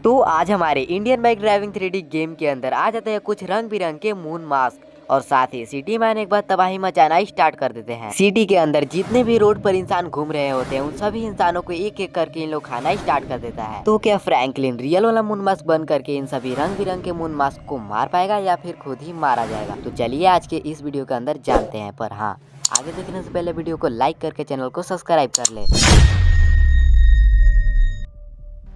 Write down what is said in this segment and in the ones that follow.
तो आज हमारे Indian bike driving 3D game के अंदर आ जाते हैं कुछ रंग बिरंगे मून मास्क और साथ ही सिटी में आने के बाद तबाही मचाना स्टार्ट कर देते हैं। सिटी के अंदर जितने भी रोड पर इंसान घूम रहे होते हैं उन सभी इंसानों को एक एक करके इन लोग खाना स्टार्ट कर देता है। तो क्या फ्रैंकलिन रियल वाला मून मास्क बन करके इन सभी रंग बिरंगे मून मास्क को मार पाएगा या फिर खुद ही मारा जाएगा? तो चलिए आज के इस वीडियो के अंदर जानते हैं। पर हाँ, आगे देखने से पहले वीडियो को लाइक करके चैनल को सब्सक्राइब कर ले।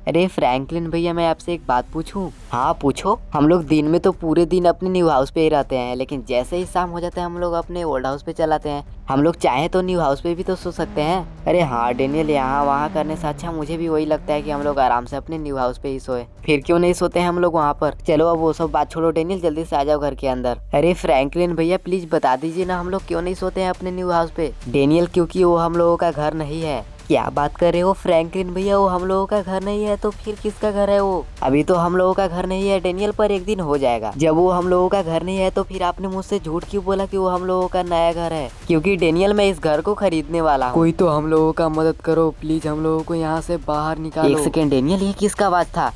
अरे फ्रैंकलिन भैया, मैं आपसे एक बात पूछूं? हाँ पूछो। हम लोग दिन में तो पूरे दिन अपने न्यू हाउस पे ही रहते हैं, लेकिन जैसे ही शाम हो जाता है हम लोग अपने ओल्ड हाउस पे चलाते हैं। हम लोग चाहे तो न्यू हाउस पे भी तो सो सकते हैं। अरे हाँ डेनियल, यहाँ वहाँ करने से अच्छा मुझे भी वही लगता है कि हम लोग आराम से अपने न्यू हाउस पे ही सोए। फिर क्यों नहीं सोते हैं हम लोग वहाँ पर? चलो अब वो सब बात छोड़ो डेनियल, जल्दी से आ जाओ घर के अंदर। अरे फ्रैंकलिन भैया प्लीज बता दीजिए ना, हम लोग क्यों नहीं सोते हैं अपने न्यू हाउस पे? डेनियल, क्योंकि वो हम लोगों का घर नहीं है। क्या बात कर रहे हो फ्रैंकलिन भैया, वो हम लोगों का घर नहीं है तो फिर किसका घर है वो? अभी तो हम लोगों का घर नहीं है डेनियल, पर एक दिन हो जाएगा। जब वो हम लोगों का घर नहीं है तो फिर आपने मुझसे झूठ क्यों बोला कि वो हम लोगों का नया घर है? क्योंकि डेनियल मैं इस घर को खरीदने वाला हूँ। कोई तो हम लोगों का मदद करो प्लीज, हम लोगों को यहाँ से बाहर निकालो। एक सेकेंड डेनियल, ये किसका आवाज था?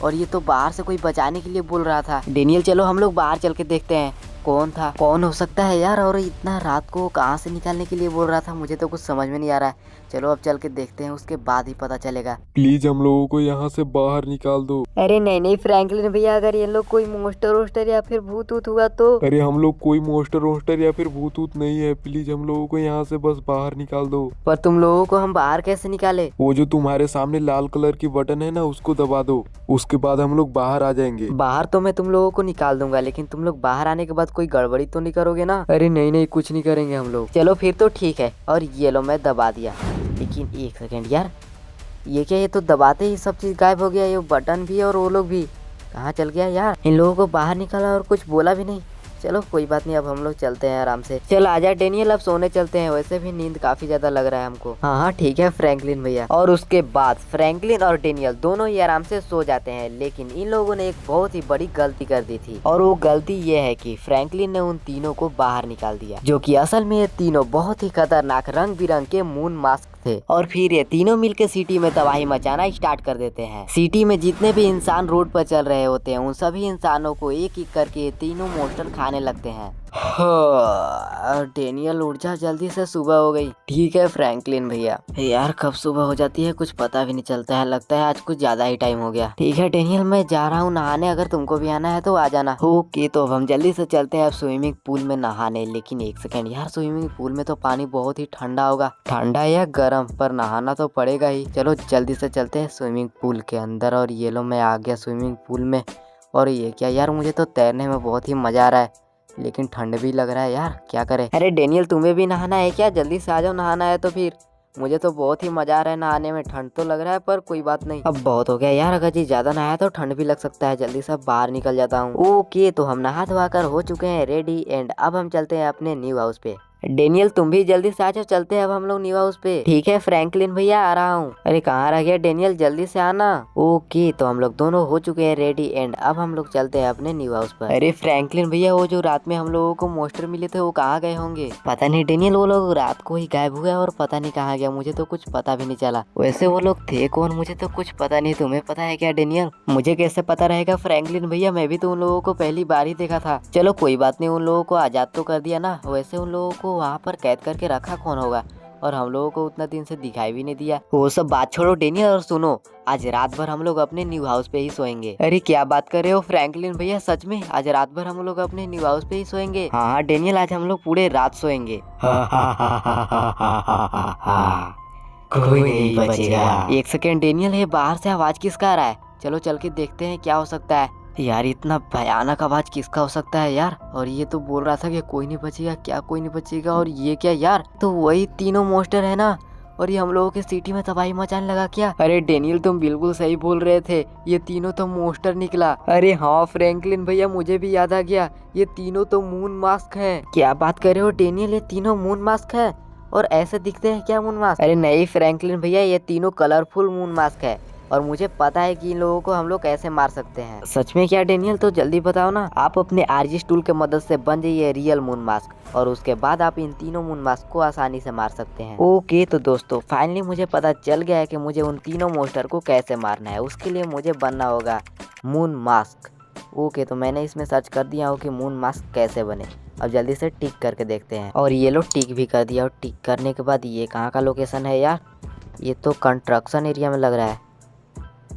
और ये तो बाहर से कोई बचाने के लिए बोल रहा था। डेनियल चलो हम लोग बाहर चल के देखते हैं कौन था, कौन हो सकता है यार, और इतना रात को कहाँ से निकालने के लिए बोल रहा था, मुझे तो कुछ समझ में नहीं आ रहा है। चलो अब चल के देखते हैं, उसके बाद ही पता चलेगा। प्लीज हम लोगों को यहाँ से बाहर निकाल दो। अरे नहीं नहीं फ्रैंकलिन भैया, अगर ये लोग कोई मोस्टर वोस्टर या फिर भूत ऊत हुआ तो? अरे हम लोग कोई मोस्टर वोस्टर या फिर भूत ऊत नहीं है, प्लीज हम लोगों को यहाँ से बस बाहर निकाल दो। पर तुम लोगों को हम बाहर कैसे निकाले? वो जो तुम्हारे सामने लाल कलर की बटन है ना, उसको दबा दो, उसके बाद हम लोग बाहर आ जाएंगे। बाहर तो मैं तुम लोगों को निकाल दूंगा, लेकिन तुम लोग बाहर आने के बाद कोई गड़बड़ी तो नहीं करोगे ना? अरे नहीं नहीं, कुछ नहीं करेंगे हम लोग। चलो फिर तो ठीक है। और ये लो मैं दबा दिया, लेकिन एक सेकेंड यार, ये क्या, ये तो दबाते ही सब चीज गायब हो गया, ये बटन भी और वो लोग भी कहाँ चल गया यार? इन लोगों को बाहर निकाला और कुछ बोला भी नहीं। चलो कोई बात नहीं, अब हम लोग चलते हैं आराम से। चल आजा डेनियल, अब सोने चलते हैं, वैसे भी नींद काफी ज्यादा लग रहा है हमको। हाँ हाँ ठीक है फ्रैंकलिन भैया। और उसके बाद फ्रैंकलिन और डेनियल दोनों ही आराम से सो जाते हैं, लेकिन इन लोगों ने एक बहुत ही बड़ी गलती कर दी थी। और वो गलती ये है कि फ्रैंकलिन ने उन तीनों को बाहर निकाल दिया, जो कि असल में ये तीनों बहुत ही खतरनाक रंग बिरंग के मून मास्क थे। और फिर ये तीनों मिलकर सिटी में तबाही मचाना स्टार्ट कर देते हैं। सिटी में जितने भी इंसान रोड पर चल रहे होते हैं उन सभी इंसानों को एक एक करके ये तीनों मोस्टर खाने लगते हैं। डेनियल उठ जा जल्दी से, सुबह हो गई। ठीक है फ्रैंकलिन भैया। यार कब सुबह हो जाती है कुछ पता भी नहीं चलता है, लगता है आज कुछ ज्यादा ही टाइम हो गया। ठीक है डेनियल, मैं जा रहा हूँ नहाने, अगर तुमको भी आना है तो आ जाना। ओके, तो अब हम जल्दी से चलते हैं अब स्विमिंग पूल में नहाने। लेकिन एक सेकंड यार, स्विमिंग पूल में तो पानी बहुत ही ठंडा होगा। ठंडा या गर्म, पर नहाना तो पड़ेगा ही। चलो जल्दी से चलते हैं स्विमिंग पूल के अंदर। और ये लो मैं आ गया स्विमिंग पूल में। और ये क्या यार, मुझे तो तैरने में बहुत ही मजा आ रहा है, लेकिन ठंड भी लग रहा है यार, क्या करें? अरे डेनियल, तुम्हें भी नहाना है क्या? जल्दी से आ जाओ, नहाना है तो फिर। मुझे तो बहुत ही मजा आ रहा है नहाने में, ठंड तो लग रहा है पर कोई बात नहीं। अब बहुत हो गया यार, अगर जी ज्यादा नहाया तो ठंड भी लग सकता है। जल्दी से बाहर निकल जाता हूँ। ओके, तो हम नहा धोआ कर हो चुके हैं रेडी, एंड अब हम चलते हैं अपने न्यू हाउस पे। डेनियल तुम भी जल्दी से आ जाओ, चलते हैं अब हम लोग न्यू हाउस पे। ठीक है फ्रैंकलिन भैया, आ रहा हूँ। अरे कहाँ रह गया डेनियल, जल्दी से आना। ओके, तो हम लोग दोनों हो चुके हैं रेडी, एंड अब हम लोग चलते हैं अपने न्यू हाउस पर। अरे फ्रैंकलिन भैया, वो जो रात में हम लोगों को मोस्टर मिले थे वो कहाँ गए होंगे? पता नहीं डेनियल, वो लोग रात को ही गायब हुए और पता नहीं कहाँ गया, मुझे तो कुछ पता भी नहीं चला। वैसे वो लोग थे कौन, मुझे तो कुछ पता नहीं। तुम्हें पता है क्या डेनियल? मुझे कैसे पता रहेगा फ्रैंकलिन भैया, मैं भी तो उन लोगों को पहली बार ही देखा था। चलो कोई बात नहीं, उन लोगों को आजाद तो कर दिया ना। वैसे उन लोगों को वहाँ पर कैद करके रखा कौन होगा, और हम लोगों को उतना दिन से दिखाई भी नहीं दिया। वो सब बात छोड़ो डेनियल, और सुनो, आज रात भर हम लोग अपने न्यू हाउस पे ही सोएंगे। अरे क्या बात कर रहे हो फ्रैंकलिन भैया, सच में आज रात भर हम लोग अपने न्यू हाउस पे ही सोएंगे? हाँ डेनियल, आज हम लोग पूरे रात सोएंगे। कोई नहीं बचेगा। एक सेकेंड डेनियल, है बाहर से आवाज किसका आ रहा है? चलो चल के देखते हैं क्या हो सकता है। यार इतना भयानक आवाज किसका हो सकता है यार? और ये तो बोल रहा था कि कोई नहीं बचेगा, क्या कोई नहीं बचेगा? और ये क्या यार, तो वही तीनों मोस्टर है ना, और ये हम लोगों के सिटी में तबाही मचाने लगा क्या? अरे डेनियल तुम बिल्कुल सही बोल रहे थे, ये तीनों तो मोस्टर निकला। अरे हाँ फ्रैंकलिन भैया, मुझे भी याद आ गया, ये तीनों तो मून मास्क हैं। क्या बात कर रहे हो डेनियल, ये तीनों मून मास्क है? और ऐसे दिखते हैं क्या मून मास्क? अरे नहीं फ्रैंकलिन भैया, ये तीनों कलरफुल मून मास्क है। और मुझे पता है कि इन लोगों को हम लोग कैसे मार सकते हैं। सच में क्या डेनियल? तो जल्दी बताओ ना। आप अपने आरजीएस टूल के मदद से बन जाइए रियल मून मास्क और उसके बाद आप इन तीनों मून मास्क को आसानी से मार सकते हैं। ओके तो दोस्तों फाइनली मुझे पता चल गया है कि मुझे उन तीनों मोस्टर को कैसे मारना है। उसके लिए मुझे बनना होगा मून मास्क। ओके तो मैंने इसमें सर्च कर दिया हो कि मून मास्क कैसे बने। अब जल्दी से टिक करके देखते हैं। और ये लो टिक भी कर दिया। और टिक करने के बाद ये कहाँ का लोकेशन है यार? ये तो कंस्ट्रक्शन एरिया में लग रहा है।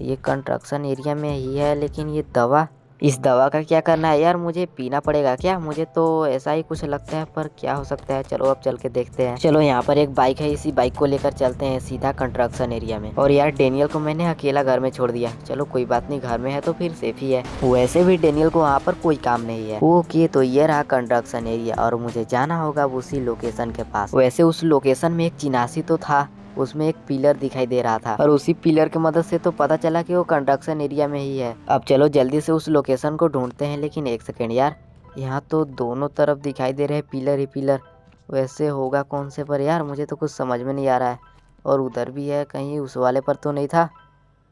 ये कंस्ट्रक्शन एरिया में ही है, लेकिन ये दवा, इस दवा का क्या करना है यार? मुझे पीना पड़ेगा क्या? मुझे तो ऐसा ही कुछ लगता है, पर क्या हो सकता है। चलो अब चल के देखते हैं। चलो यहाँ पर एक बाइक है, इसी बाइक को लेकर चलते हैं सीधा कंस्ट्रक्शन एरिया में। और यार डेनियल को मैंने अकेला घर में छोड़ दिया। चलो कोई बात नहीं, घर में है तो फिर सेफ ही है। वैसे भी डेनियल को वहाँ पर कोई काम नहीं है। ओके तो ये रहा कंस्ट्रक्शन एरिया और मुझे जाना होगा उसी लोकेशन के पास। वैसे उस लोकेशन में एक चिनासी तो था, उसमें एक पिलर दिखाई दे रहा था और उसी पिलर की मदद से तो पता चला कि वो कंस्ट्रक्शन एरिया में ही है। अब चलो जल्दी से उस लोकेशन को ढूंढते हैं। लेकिन एक सेकेंड यार, यहाँ तो दोनों तरफ दिखाई दे रहे हैं पिलर ही पिलर। वैसे होगा कौन से पर यार? मुझे तो कुछ समझ में नहीं आ रहा है। और उधर भी है, कहीं उस वाले पर तो नहीं था?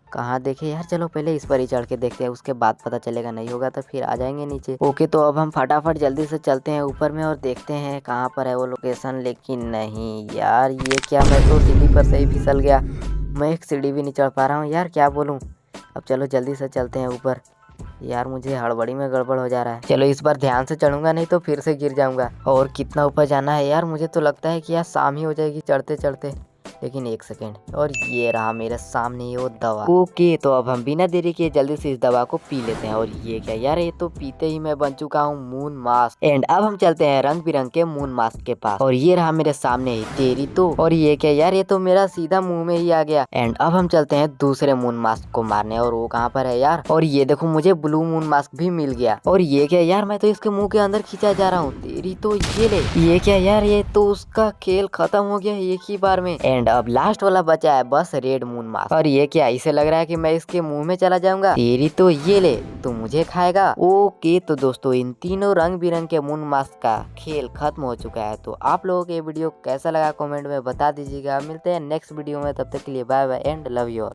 कहाँ देखे यार? चलो पहले इस पर ही चढ़ के देखते हैं, उसके बाद पता चलेगा। नहीं होगा तो फिर आ जाएंगे नीचे। ओके तो अब हम फटाफट जल्दी से चलते हैं ऊपर में और देखते हैं कहाँ पर है वो लोकेशन। लेकिन नहीं यार, ये क्या, मैं तो सीढ़ी पर से ही फिसल गया। मैं एक सीढ़ी भी नहीं चढ़ पा रहा हूँ यार, क्या बोलूँ। अब चलो जल्दी से चलते हैं ऊपर। यार मुझे हड़बड़ी में गड़बड़ हो जा रहा है। चलो इस बार ध्यान से चढ़ूंगा, नहीं तो फिर से गिर जाऊंगा। और कितना ऊपर जाना है यार? मुझे तो लगता है कि यार शाम ही हो जाएगी चढ़ते चढ़ते। लेकिन एक सेकेंड, और ये रहा मेरे सामने ये वो दवा। ओके तो अब हम बिना देरी किए जल्दी से इस दवा को पी लेते हैं। और ये क्या यार, ये तो पीते ही मैं बन चुका हूँ मून मास्क। एंड अब हम चलते हैं रंग बिरंग के मून मास्क के पास। और ये रहा मेरे सामने ही, तेरी तो। और ये क्या यार, ये तो मेरा सीधा मुंह में ही आ गया। एंड अब हम चलते हैं दूसरे मून मास्क को मारने। और वो कहाँ पर है यार? और ये देखो मुझे ब्लू मून मास्क भी मिल गया। और ये क्या यार, मैं तो इसके मुंह के अंदर खींचा जा रहा हूँ। तेरी तो ये ले। ये क्या यार, ये तो उसका खेल खत्म हो गया एक ही बार में। एंड अब लास्ट वाला बचा है बस रेड मून मास्क। और ये क्या, इसे लग रहा है कि मैं इसके मुंह में चला जाऊंगा। तेरी तो ये ले, तू मुझे खाएगा। ओके तो दोस्तों इन तीनों रंग बिरंग के मून मास्क का खेल खत्म हो चुका है। तो आप लोगों को ये वीडियो कैसा लगा कमेंट में बता दीजिएगा। मिलते हैं नेक्स्ट वीडियो में, तब तक के लिए bye bye and love you all.